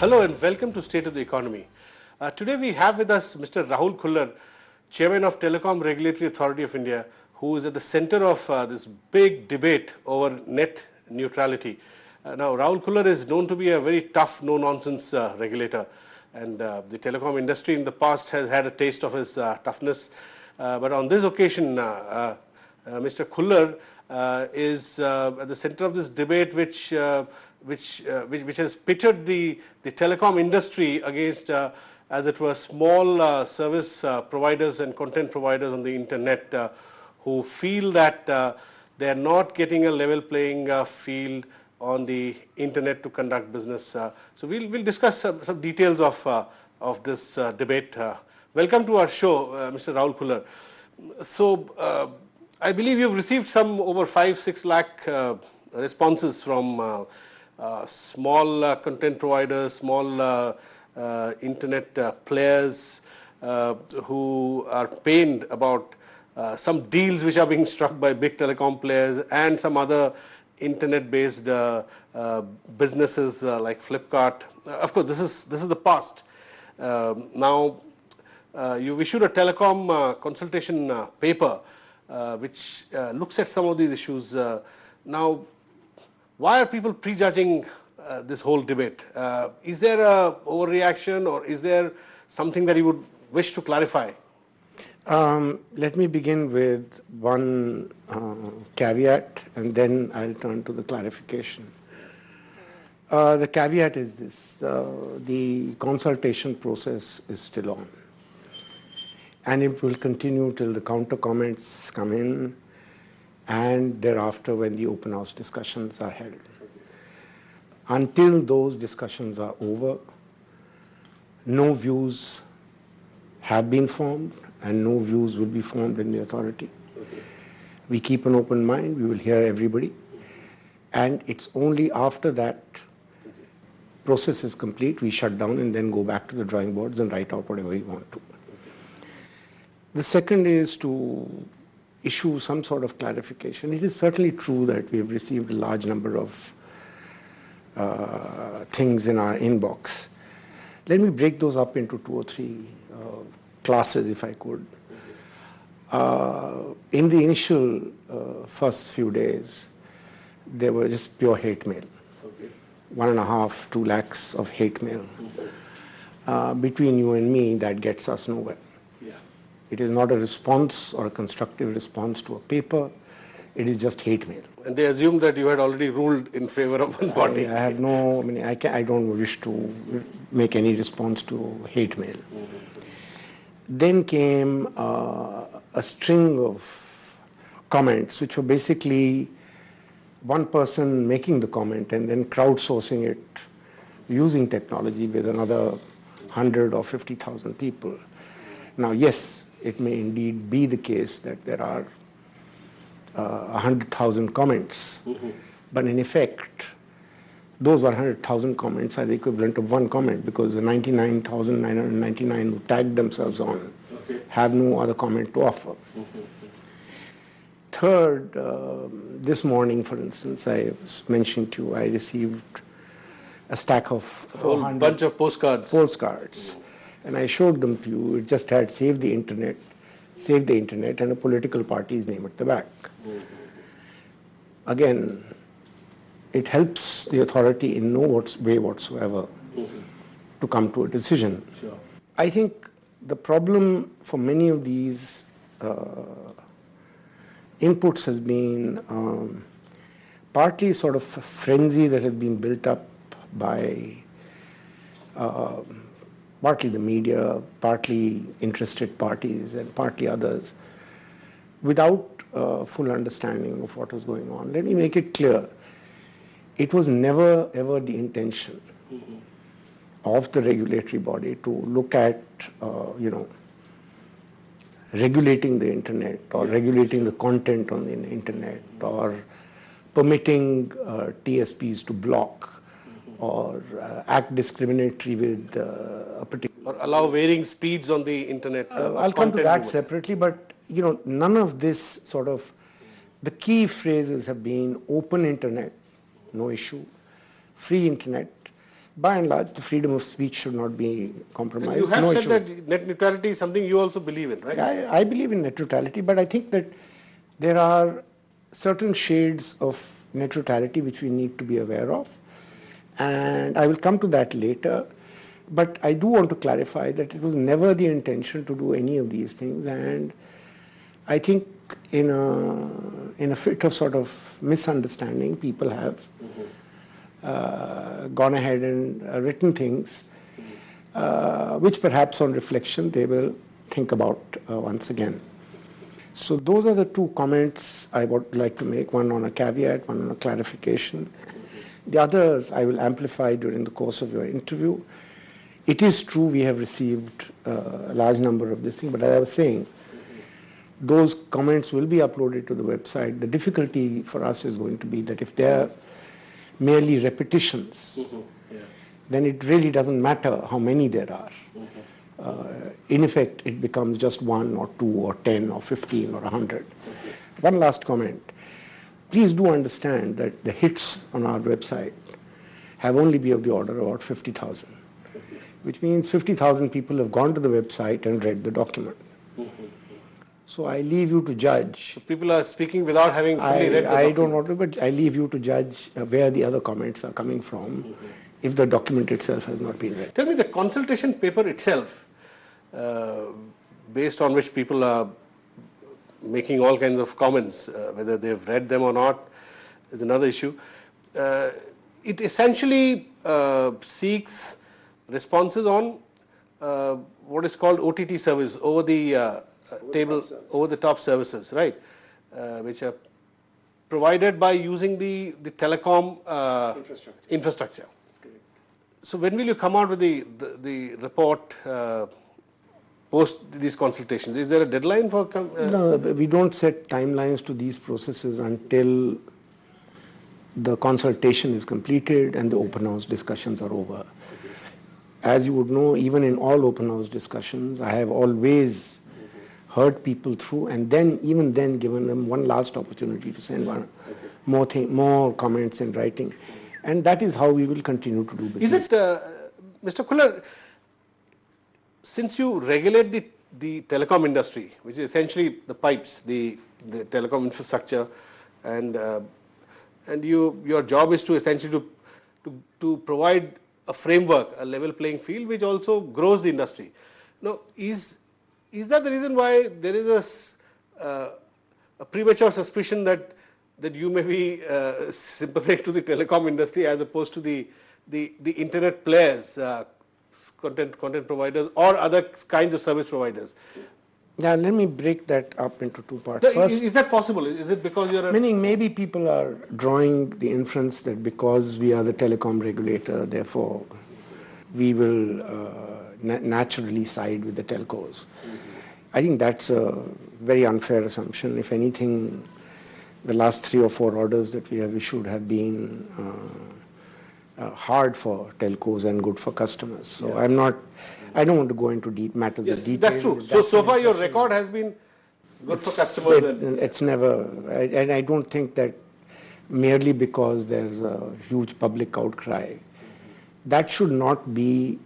Hello and welcome to State of the Economy. Today we have with us Mr. Rahul Khullar, Chairman of Telecom Regulatory Authority of India, who is at the center of this big debate over net neutrality. Now, Rahul Khullar is known to be a very tough, no-nonsense regulator, and the telecom industry in the past has had a taste of his toughness. But on this occasion, Mr. Khullar is at the center of this debate, which has pitted the telecom industry against, as it were, small service providers and content providers on the internet who feel that they are not getting a level playing field on the internet to conduct business. So we'll discuss some details of this debate. Welcome to our show, Mr. Rahul Khullar. So I believe you've received some over 5-6 lakh responses from small content providers, small internet players who are pained about some deals which are being struck by big telecom players and some other internet-based businesses like Flipkart. Of course, this is the past. Now, you've issued a telecom consultation paper which looks at some of these issues. Now, why are people prejudging this whole debate? Is there a overreaction, or is there something that you would wish to clarify? Let me begin with one caveat, and then I'll turn to the clarification. The caveat is this: the consultation process is still on, and it will continue till the counter comments come in, and thereafter when the open house discussions are held. Until those discussions are over, no views have been formed and no views will be formed in the authority. We keep an open mind, we will hear everybody, and it's only after that process is complete, we shut down and then go back to the drawing boards and write out whatever we want to. The second is to issue some sort of clarification. It is certainly true that we have received a large number of things in our inbox. Let me break those up into 2 or 3 classes, if I could. In the initial first few days, there were just pure hate mail. 1.5–2 lakhs of hate mail. Between you and me, that gets us nowhere. It is not a response or a constructive response to a paper. It is just hate mail. And they assumed that you had already ruled in favor of one party. I have no, I don't wish to make any response to hate mail. Then came a string of comments, which were basically one person making the comment and then crowdsourcing it using technology with another 100 or 50,000 people. Now, yes, it may indeed be the case that there are 100,000 comments, but in effect, those 100,000 comments are the equivalent of one comment, because the 99,999 who tagged themselves on have no other comment to offer. Third, this morning, for instance, I mentioned to you, I received a stack of 400 bunch of postcards. And I showed them to you. It just had save the internet, and a political party's name at the back. Again, it helps the authority in no way whatsoever to come to a decision. Sure. I think the problem for many of these inputs has been partly sort of a frenzy that has been built up by partly the media, partly interested parties, and partly others, without full understanding of what was going on. Let me make it clear. It was never, ever the intention of the regulatory body to look at, regulating the internet or regulating the content on the internet or permitting TSPs to block or act discriminatory with a particular... Or allow varying speeds on the internet. I'll come to that separately, but none of this sort of... The key phrases have been open internet, no issue, free internet, By and large, the freedom of speech should not be compromised. You have No, said that net neutrality is something you also believe in, right? I believe in net neutrality, but I think that there are certain shades of net neutrality which we need to be aware of, and I will come to that later. But I do want to clarify that it was never the intention to do any of these things, and I think in a fit of sort of misunderstanding, people have gone ahead and written things which perhaps on reflection they will think about once again. So those are the two comments I would like to make, one on a caveat, one on a clarification. The others I will amplify during the course of your interview. It is true we have received a large number of this thing, but as I was saying, those comments will be uploaded to the website. The difficulty for us is going to be that if they are merely repetitions, then it really doesn't matter how many there are. In effect, it becomes just 1 or 2 or 10 or 15 or 100. One last comment. Please do understand that the hits on our website have only been of the order of about 50,000, which means 50,000 people have gone to the website and read the document. So I leave you to judge. So people are speaking without having fully read the document. I don't want to, but I leave you to judge where the other comments are coming from if the document itself has not been read. Tell me, the consultation paper itself, based on which people are making all kinds of comments, whether they've read them or not is another issue. It essentially seeks responses on what is called OTT service, over the over the top services, right, which are provided by using the telecom infrastructure. So when will you come out with the report post these consultations? Is there a deadline for? No, we don't set timelines to these processes until the consultation is completed and the open house discussions are over. As you would know, even in all open house discussions, I have always heard people through, and then even then given them one last opportunity to send more comments in writing, and that is how we will continue to do business. Is it, Mr. Khullar, since you regulate the telecom industry, which is essentially the pipes, the telecom infrastructure, and your job is to essentially to provide a framework, a level playing field, which also grows the industry. Now, is that the reason why there is a premature suspicion that you may be sympathetic to the telecom industry as opposed to the internet players, content providers, or other kinds of service providers? Yeah, let me break that up into two parts. No, First, is that possible? Is it because you're a... Meaning maybe people are drawing the inference that because we are the telecom regulator, therefore we will naturally side with the telcos. I think that's a very unfair assumption. If anything, the last 3 or 4 orders that we have issued have been hard for telcos and good for customers. So I don't want to go into deep matters of detail. That's true. So far your record has been good for customers. It's never, and I don't think that merely because there's a huge public outcry, that should not be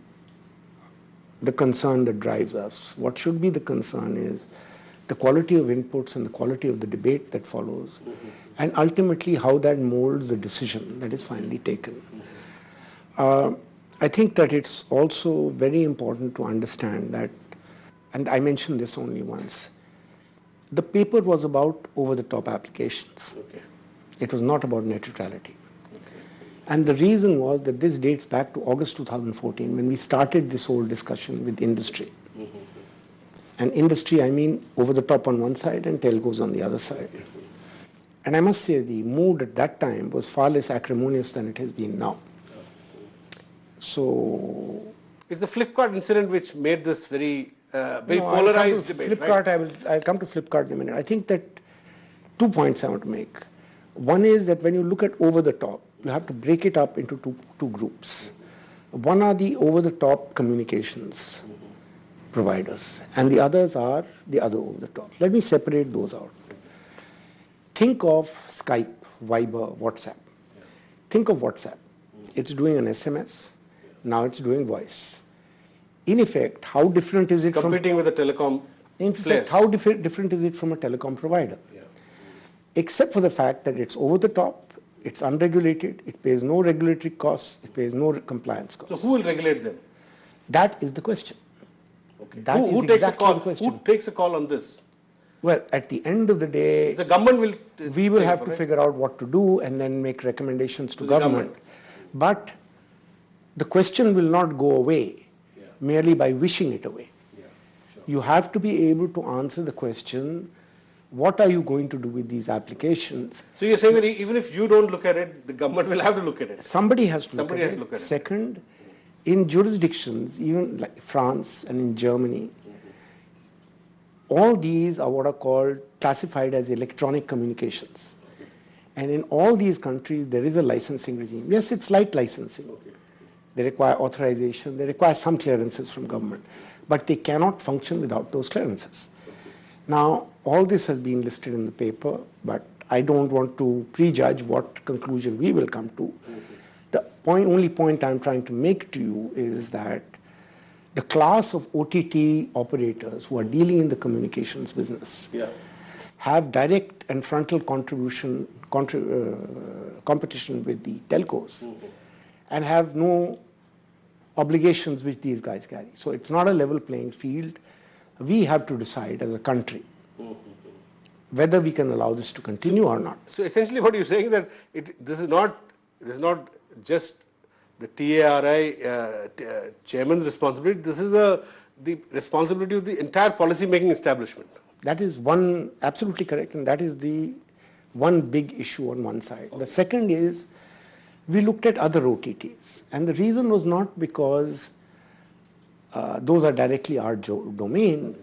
the concern that drives us. What should be the concern is the quality of inputs and the quality of the debate that follows, and ultimately how that molds the decision that is finally taken. I think that it's also very important to understand that, and I mentioned this only once, the paper was about over-the-top applications. Okay. It was not about net neutrality. And the reason was that this dates back to August 2014 when we started this whole discussion with industry. And industry, I mean over the top on one side and telcos on the other side. And I must say the mood at that time was far less acrimonious than it has been now. So it's the Flipkart incident which made this very polarized debate. Flipkart, right? I'll come to Flipkart in a minute. I think that 2 points I want to make. One is that when you look at over the top, you have to break it up into two groups. One are the over-the-top communications providers, and the others are the other over-the-top. Let me separate those out. Think of Skype, Viber, WhatsApp. Think of WhatsApp. It's doing an SMS, Now it's doing voice. In effect, how different is it competing with the telecom in players. fact, how different is it from a telecom provider? Yeah. Except for the fact that it's over the top, it's unregulated, it pays no regulatory costs, it pays no compliance costs. So who will regulate them? That is the question. Okay. That who is takes exactly a call? the question. Who takes a call on this? Well, at the end of the day, The government will. we will take have it, to right? figure out what to do and then make recommendations to the government. But the question will not go away merely by wishing it away. Yeah, sure. You have to be able to answer the question, what are you going to do with these applications? So you're saying that even if you don't look at it, the government will have to look at it. Somebody has to Somebody look has at to it. look at it. Second, in jurisdictions, even like France and in Germany, all these are what are called classified as electronic communications. And in all these countries, there is a licensing regime. Yes, it's light licensing. They require authorization, they require some clearances from government, but they cannot function without those clearances. Now, all this has been listed in the paper, but I don't want to prejudge what conclusion we will come to. The only point I'm trying to make to you is that the class of OTT operators who are dealing in the communications business have direct and frontal competition with the telcos and have no obligations which these guys carry. So it's not a level playing field. We have to decide as a country whether we can allow this to continue or not. So essentially, what you're saying is that this is not just the TARI chairman's responsibility. This is the responsibility of the entire policy-making establishment. That is one absolutely correct, and that is the one big issue on one side. The second is we looked at other OTTs, and the reason was not because those are directly our domain,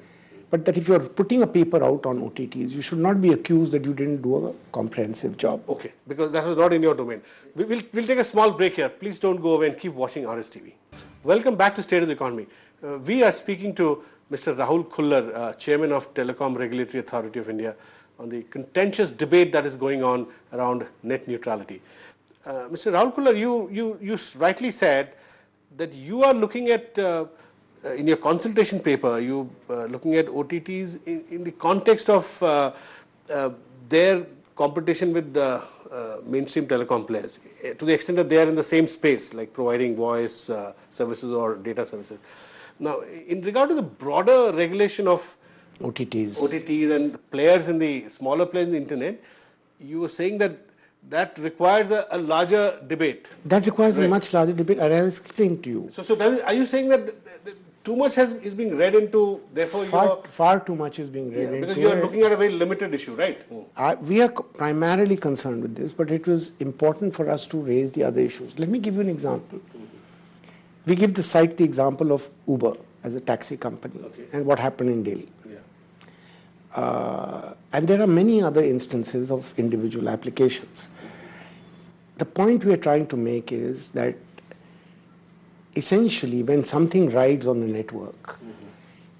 but that if you're putting a paper out on OTTs, you should not be accused that you didn't do a comprehensive job. Okay, because that was not in your domain. We'll take a small break here. Please don't go away and keep watching RSTV. Welcome back to State of the Economy. We are speaking to Mr. Rahul Khullar, Chairman of Telecom Regulatory Authority of India, on the contentious debate that is going on around net neutrality. Mr. Rahul Khullar, you rightly said that you are looking at in your consultation paper, you're looking at OTTs in the context of their competition with the mainstream telecom players, to the extent that they are in the same space, like providing voice services or data services. Now, in regard to the broader regulation of OTTs and players in the smaller players in the internet, you were saying that requires a larger debate. That requires a much larger debate, and I will explain to you. So are you saying that too much is being read into, therefore far too much is being read into because you are looking at a very limited issue, right? We are primarily concerned with this, but it was important for us to raise the other issues. Let me give you an example. We cite the example of Uber as a taxi company and what happened in Delhi. And there are many other instances of individual applications. The point we are trying to make is that essentially when something rides on the network,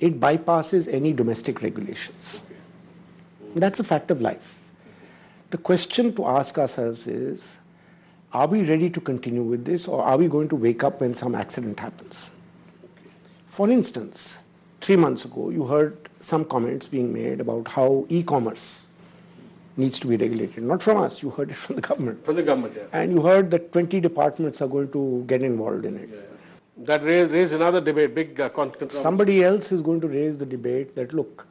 it bypasses any domestic regulations. That's a fact of life. The question to ask ourselves is, are we ready to continue with this, or are we going to wake up when some accident happens? For instance, 3 months ago, you heard some comments being made about how e-commerce needs to be regulated. Not from us, you heard it from the government. From the government, yeah. And you heard that 20 departments are going to get involved in it. Yeah. That raised another debate, big controversy. Somebody else is going to raise the debate that, look,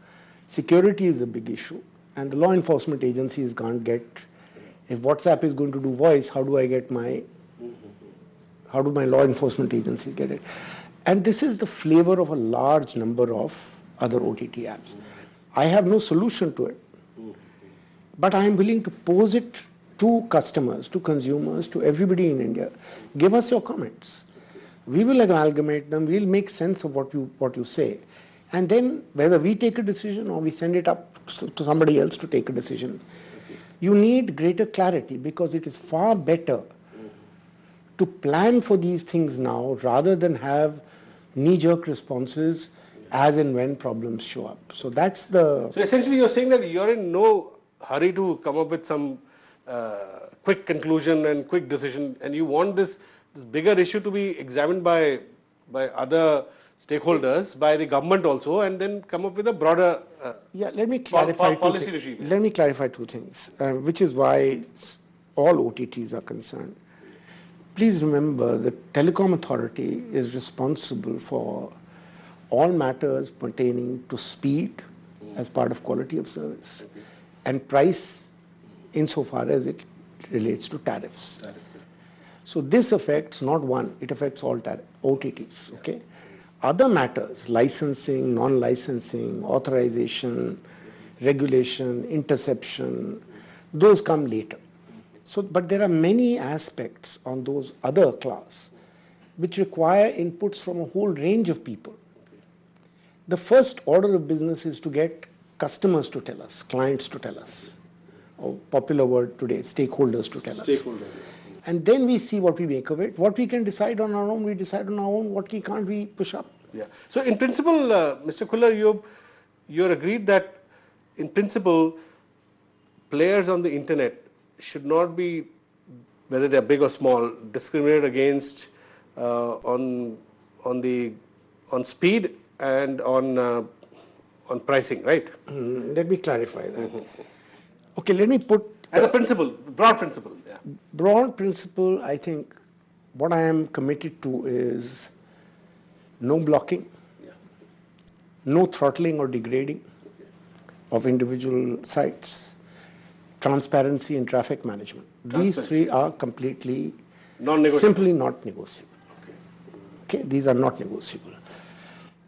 security is a big issue, and the law enforcement agencies can't get, if WhatsApp is going to do voice, how do my law enforcement agencies get it? And this is the flavor of a large number of other OTT apps. I have no solution to it, but I am willing to pose it to customers, to consumers, to everybody in India. Give us your comments. We will amalgamate them, we'll make sense of what you say. And then whether we take a decision or we send it up to somebody else to take a decision. You need greater clarity, because it is far better to plan for these things now rather than have knee-jerk responses as and when problems show up. So that's the... So essentially you're saying that you're in no hurry to come up with some quick conclusion and quick decision, and you want this this bigger issue to be examined by other stakeholders, by the government also, and then come up with a broader let me clarify policy regime. Let me clarify two things, which is why all OTTs are concerned. Please remember, the Telecom Authority is responsible for all matters pertaining to speed as part of quality of service and price insofar as it relates to tariffs. So this affects not one, it affects all OTTs. Okay? Other matters, licensing, non-licensing, authorization, regulation, interception, those come later. So, but there are many aspects on those other class which require inputs from a whole range of people. The first order of business is to get customers to tell us, clients to tell us, or popular word today, stakeholders to tell us. And then we see what we make of it. What we can decide on our own, we decide on our own. What we can't, we push up. Yeah. So in principle, Mr. Khullar, you're agreed that in principle, players on the internet should not be, whether they're big or small, discriminated against on speed and on pricing, right? Let me clarify that. Okay, let me put... As a principle, broad principle. Yeah. Broad principle, I think what I am committed to is no blocking, no throttling or degrading of individual sites, transparency in traffic management. These three are completely simply not negotiable. Okay, these are not negotiable.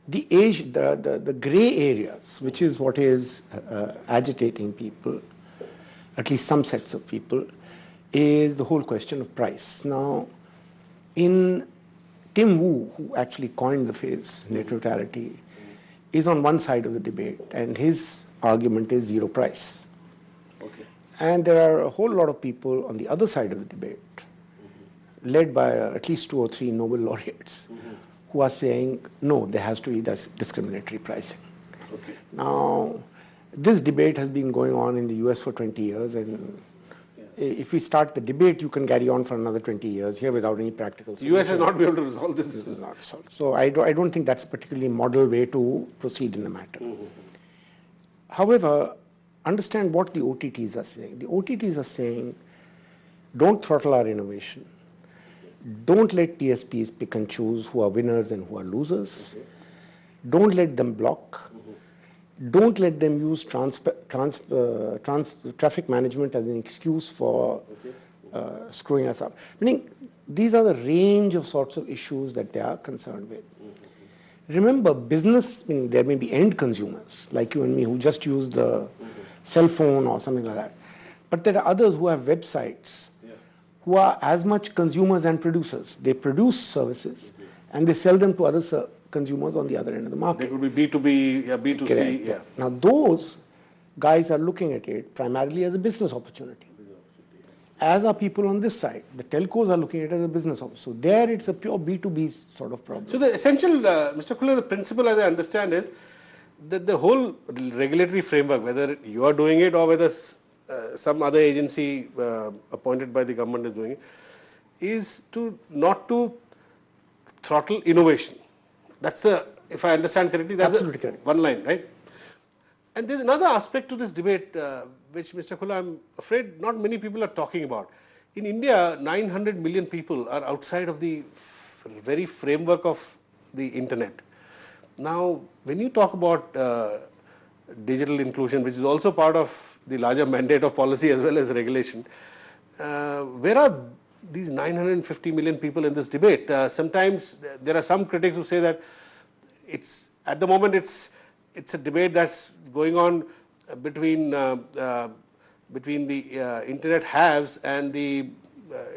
The gray areas, which is what is agitating people, at least some sets of people, is the whole question of price. Now, in Tim Wu, who actually coined the phrase net neutrality, is on one side of the debate, and his argument is zero price. Okay. And there are a whole lot of people on the other side of the debate, led by at least 2 or 3 Nobel laureates, who are saying, no, there has to be discriminatory pricing. Okay. Now, this debate has been going on in the US for 20 years, and if we start the debate, you can carry on for another 20 years here without any practical solution. The US has not been able to resolve this. This is not solved. So I don't think that's a particularly model way to proceed in the matter. However, understand what the OTTs are saying. The OTTs are saying, don't throttle our innovation. Don't let TSPs pick and choose who are winners and who are losers. Don't let them block. Don't let them use traffic management as an excuse for screwing us up. Meaning, these are the range of sorts of issues that they are concerned with. Remember, business, meaning there may be end consumers, like you and me, who just use the cell phone or something like that. But there are others who have websites who are as much consumers and producers. They produce services and they sell them to other consumers on the other end of the market. They could be B2B, B2C. Correct. Yeah. Now those guys are looking at it primarily as a business opportunity. As are people on this side. The telcos are looking at it as a business opportunity. So there it's a pure B2B sort of problem. So the essential, Mr. Khullar, the principle as I understand is that the whole regulatory framework, whether you are doing it or whether some other agency appointed by the government is doing it, is to not to throttle innovation. That's the, if I understand correctly, that's absolutely correct. One line, right? And there's another aspect to this debate, which, Mr. Khullar, I'm afraid not many people are talking about. In India, 900 million people are outside of the very framework of the internet. Now, when you talk about digital inclusion, which is also part of the larger mandate of policy as well as regulation, where are these 950 million people in this debate? Sometimes there are some critics who say that it's, at the moment, it's a debate that's going on between the internet haves and the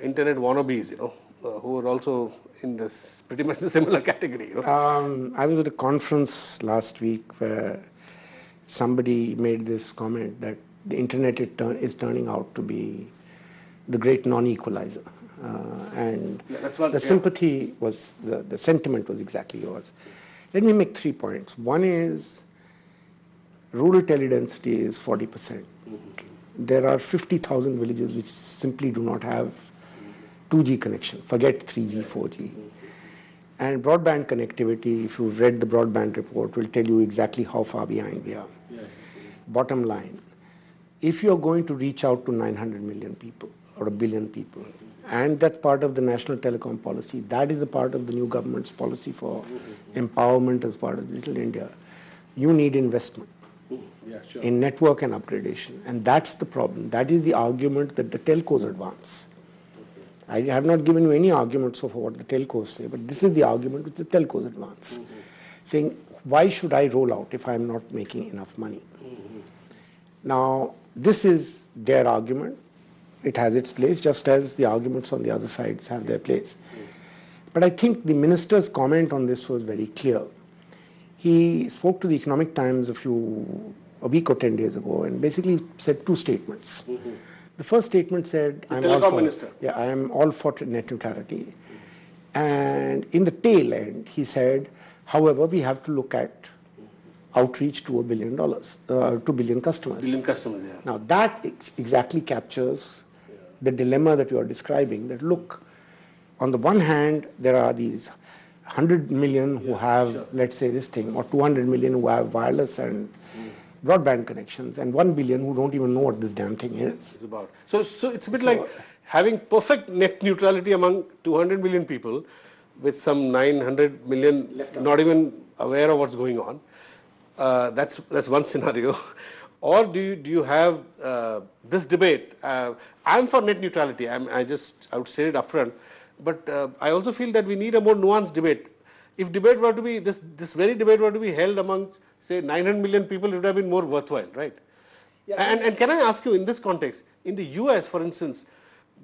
internet wannabes, who are also in this pretty much the similar category. I was at a conference last week where somebody made this comment that the internet is turning out to be the great non-equalizer. And the sympathy was, the sentiment was exactly yours. Let me make 3 points. One is, rural teledensity is 40%. There are 50,000 villages which simply do not have 2G connection, forget 3G, 4G. And broadband connectivity, if you've read the broadband report, will tell you exactly how far behind we are. Bottom line, if you're going to reach out to 900 million people or a billion people, and that's part of the national telecom policy, that is a part of the new government's policy for empowerment as part of Digital India, you need investment in network and upgradation. And that's the problem. That is the argument that the telcos advance. I have not given you any argument so far what the telcos say, but this is the argument which the telcos advance, saying, why should I roll out if I'm not making enough money? Now, this is their argument. It has its place, just as the arguments on the other sides have their place. But I think the minister's comment on this was very clear. He spoke to the Economic Times a week or 10 days ago, and basically said two statements. The first statement said, I am all for net neutrality. And in the tail end, he said, however, we have to look at outreach to $1 billion, 2 billion customers. Now that exactly captures the dilemma that you are describing, that look, on the one hand, there are these 100 million who have, let's say this thing, or 200 million who have wireless and broadband connections, and 1 billion who don't even know what this damn thing is. It's about. So it's a bit like having perfect net neutrality among 200 million people, with some 900 million not even aware of what's going on. That's one scenario. Or do you have this debate? I'm for net neutrality. I would say it upfront, but I also feel that we need a more nuanced debate. If debate were to be this very debate were to be held amongst, say, 900 million people, it would have been more worthwhile, right? And can I ask you, in this context, in the US, for instance,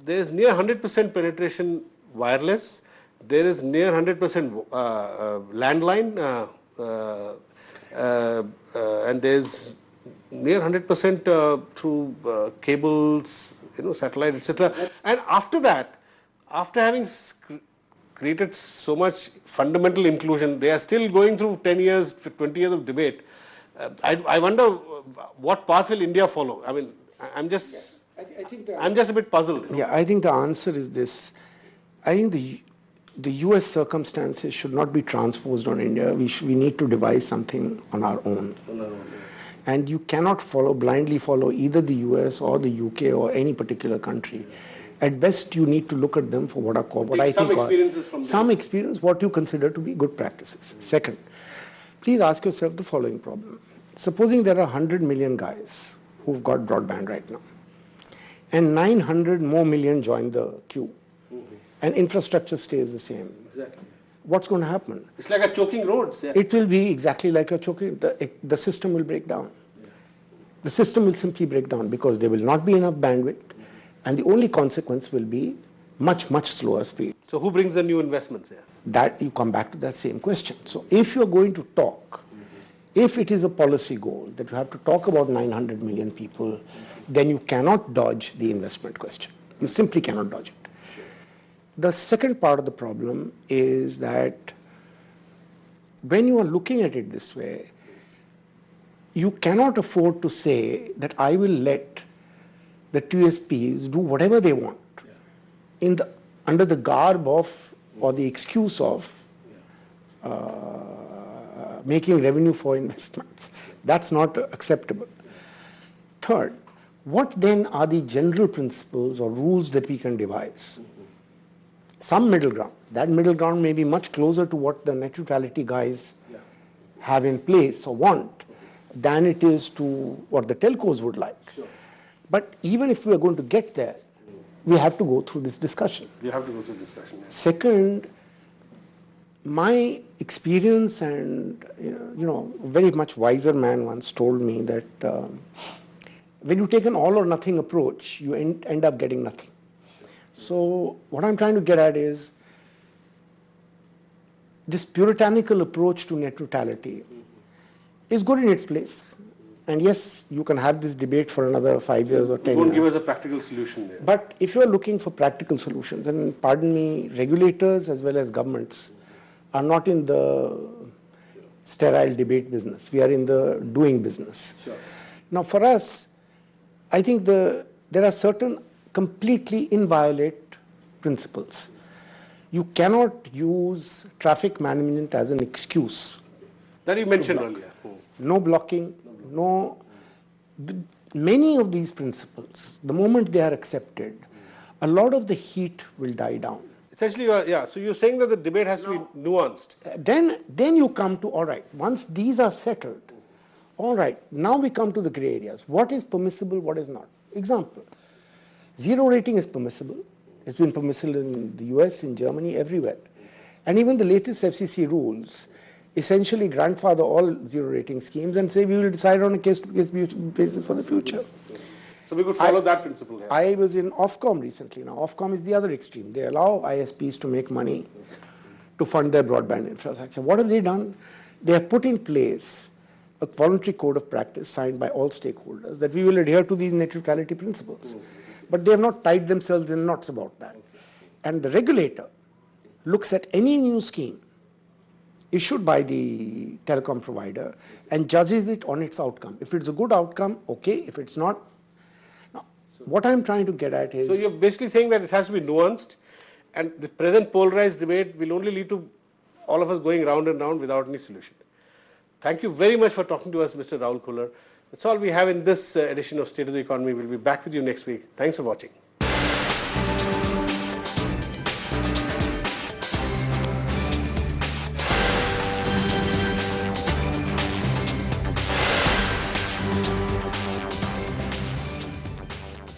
there is near 100% penetration wireless. There is near 100% landline, and there's near 100% through cables, satellite, etc. And after that, after having created so much fundamental inclusion, they are still going through 10 years, 20 years of debate. I wonder what path will India follow? I mean, I'm just a bit puzzled. Yeah, I think the answer is this. I think the US circumstances should not be transposed on India. We need to devise something on our own. And you cannot blindly follow either the US or the UK or any particular country. At best, you need to look at them for what I think are some experience, what you consider to be good practices. Second, please ask yourself the following problem. Supposing there are 100 million guys who've got broadband right now, and 900 more million join the queue, and infrastructure stays the same. Exactly. What's going to happen? It's like a choking roads. Yeah. It will be exactly like a choking. The system will break down. The system will simply break down because there will not be enough bandwidth, and the only consequence will be much, much slower speed. So who brings the new investments here? That you come back to that same question. So if you're going to talk, if it is a policy goal that you have to talk about 900 million people, then you cannot dodge the investment question. You simply cannot dodge it. The second part of the problem is that when you are looking at it this way, you cannot afford to say that I will let the TSPs do whatever they want under the garb of or the excuse of making revenue for investments. That's not acceptable. Third, what then are the general principles or rules that we can devise? Some middle ground. That middle ground may be much closer to what the net neutrality guys have in place or want than it is to what the telcos would like. Sure. But even if we are going to get there, we have to go through this discussion. You have to go through discussion. Yeah. Second, my experience and very much wiser man once told me that when you take an all or nothing approach, you end up getting nothing. So what I'm trying to get at is this puritanical approach to net neutrality is good in its place. And yes, you can have this debate for another 5 years or 10 years. You won't give us a practical solution there. But if you're looking for practical solutions, and pardon me, regulators as well as governments are not in the sterile debate business. We are in the doing business. Sure. Now for us, I think there are certain completely inviolate principles. You cannot use traffic management as an excuse. That you mentioned earlier. No blocking, no. Many of these principles, the moment they are accepted, a lot of the heat will die down. Essentially, so you're saying that the debate has to be nuanced. Then you come to, all right, once these are settled, all right, now we come to the gray areas. What is permissible, what is not? Example, zero rating is permissible. It's been permissible in the US, in Germany, everywhere. And even the latest FCC rules essentially grandfather all zero rating schemes and say we will decide on a case-to-case basis for the future. So we could follow that principle here. I was in Ofcom recently. Now, Ofcom is the other extreme. They allow ISPs to make money to fund their broadband infrastructure. What have they done? They have put in place a voluntary code of practice signed by all stakeholders that we will adhere to these net neutrality principles. But they have not tied themselves in knots about that. And the regulator looks at any new scheme issued by the telecom provider and judges it on its outcome. If it's a good outcome, okay. If it's not, now, what I'm trying to get at is... So you're basically saying that it has to be nuanced, and the present polarized debate will only lead to all of us going round and round without any solution. Thank you very much for talking to us, Mr. Rahul Khullar. That's all we have in this edition of State of the Economy. We'll be back with you next week. Thanks for watching.